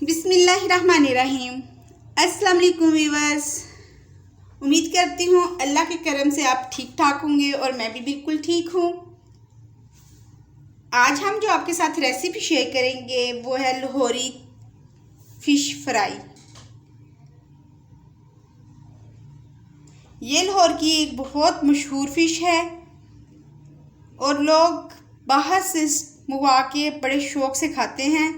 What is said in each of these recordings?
बिस्मिल्लाहिर्रहमानिर्रहीम। अस्सलाम वालेकुम व्यूअर्स। उम्मीद करती हूँ अल्लाह के करम से आप ठीक ठाक होंगे और मैं भी बिल्कुल ठीक हूँ। आज हम जो आपके साथ रेसिपी शेयर करेंगे वो है लाहौरी फ़िश फ्राई। ये लाहौर की एक बहुत मशहूर फ़िश है और लोग बाहर से मंगवा के बड़े शौक़ से खाते हैं,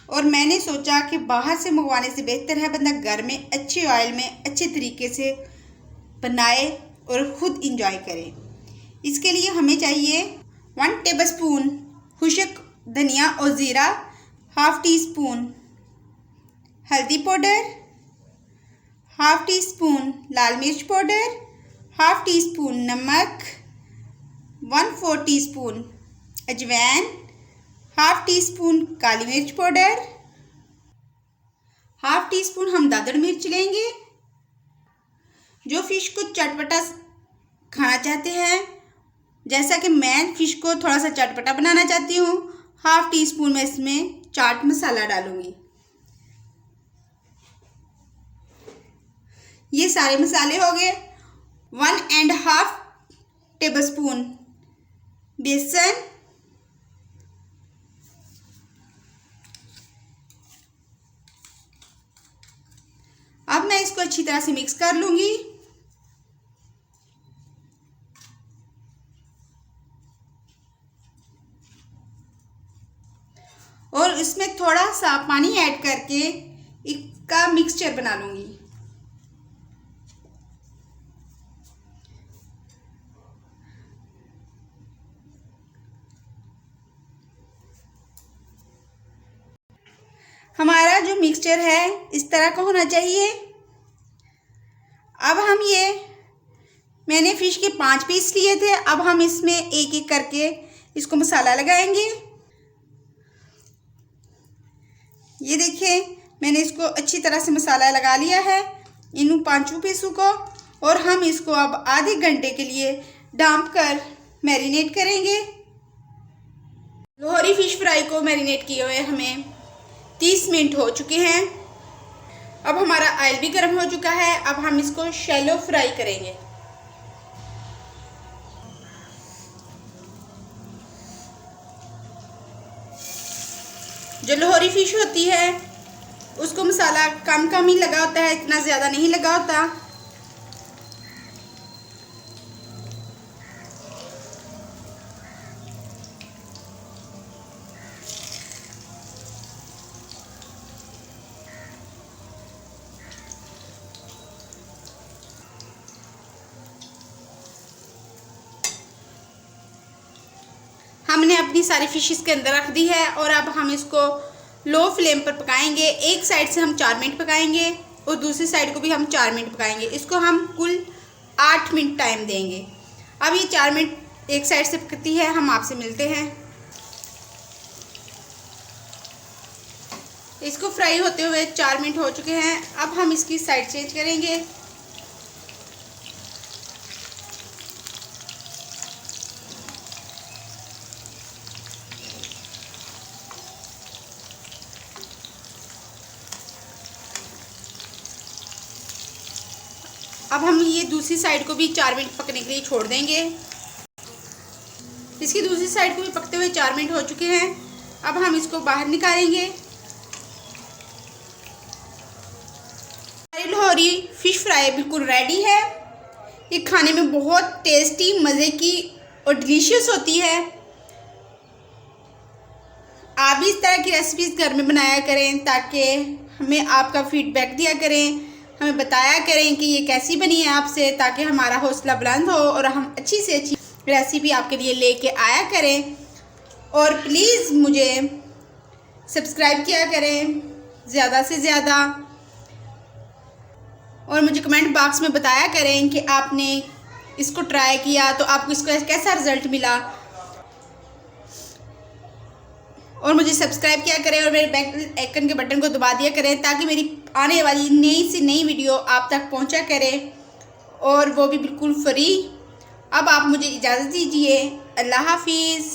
और मैंने सोचा कि बाहर से मंगवाने से बेहतर है बंदा घर में अच्छे ऑयल में अच्छे तरीके से बनाए और ख़ुद इंजॉय करे। इसके लिए हमें चाहिए 1 टेबलस्पून खुश्क धनिया और ज़ीरा, हाफ़ टी स्पून हल्दी पाउडर, हाफ़ टी स्पून लाल मिर्च पाउडर, हाफ़ टी स्पून नमक, 1/4 टीस्पून अजवाइन, हाफ़ टी स्पून काली मिर्च पाउडर, हाफ़ टी स्पून हम दादड़ मिर्च लेंगे। जो फ़िश को चटपटा खाना चाहते हैं, जैसा कि मैं फ़िश को थोड़ा सा चटपटा बनाना चाहती हूँ, हाफ़ टी स्पून में इसमें चाट मसाला डालूँगी। ये सारे मसाले हो गए। 1.5 टेबलस्पून बेसन, अब मैं इसको अच्छी तरह से मिक्स कर लूँगी। और इसमें थोड़ा सा पानी ऐड करके इसका मिक्सचर बना लूँगी। हमारा जो मिक्सचर है इस तरह का होना चाहिए। अब हम मैंने फ़िश के 5 पीस लिए थे, अब हम इसमें एक एक करके इसको मसाला लगाएंगे। ये देखिए, मैंने इसको अच्छी तरह से मसाला लगा लिया है इन 5 पीसों को, और हम इसको अब आधे घंटे के लिए ढाँप कर मैरिनेट करेंगे। लाहौरी फ़िश फ्राई को मैरिनेट किए हुए हमें 30 मिनट हो चुके हैं। अब हमारा ऑयल भी गर्म हो चुका है। अब हम इसको शैलो फ्राई करेंगे। जो लाहौरी फ़िश होती है उसको मसाला कम कम ही लगा होता है, इतना ज़्यादा नहीं लगा होता। हमने अपनी सारी फिशेस के अंदर रख दी है और अब हम इसको लो फ्लेम पर पकाएंगे। एक साइड से हम 4 मिनट पकाएंगे और दूसरी साइड को भी हम 4 मिनट पकाएंगे। इसको हम कुल 8 मिनट टाइम देंगे। अब ये 4 मिनट एक साइड से पकती है, हम आपसे मिलते हैं। इसको फ्राई होते हुए 4 मिनट हो चुके हैं। अब हम इसकी साइड चेंज करेंगे। अब हम ये दूसरी साइड को भी 4 मिनट पकने के लिए छोड़ देंगे। इसकी दूसरी साइड को भी पकते हुए 4 मिनट हो चुके हैं। अब हम इसको बाहर निकालेंगे। हमारी लाहौरी फ़िश फ्राई बिल्कुल रेडी है। ये खाने में बहुत टेस्टी, मज़े की और डिलीशियस होती है। आप भी इस तरह की रेसिपीज़ घर में बनाया करें ताकि हमें आपका फीडबैक दिया करें, हमें बताया करें कि ये कैसी बनी है आपसे, ताकि हमारा हौसला बुलंद हो और हम अच्छी से अच्छी रेसिपी आपके लिए लेके आया करें। और प्लीज़ मुझे सब्सक्राइब किया करें ज़्यादा से ज़्यादा, और मुझे कमेंट बॉक्स में बताया करें कि आपने इसको ट्राई किया तो आपको इसका कैसा रिज़ल्ट मिला। और मुझे सब्सक्राइब किया करें और मेरे बेल आइकन के बटन को दबा दिया करें ताकि मेरी आने वाली नई से नई वीडियो आप तक पहुंचा करें, और वो भी बिल्कुल फ्री। अब आप मुझे इजाज़त दीजिए। अल्लाह हाफिज़।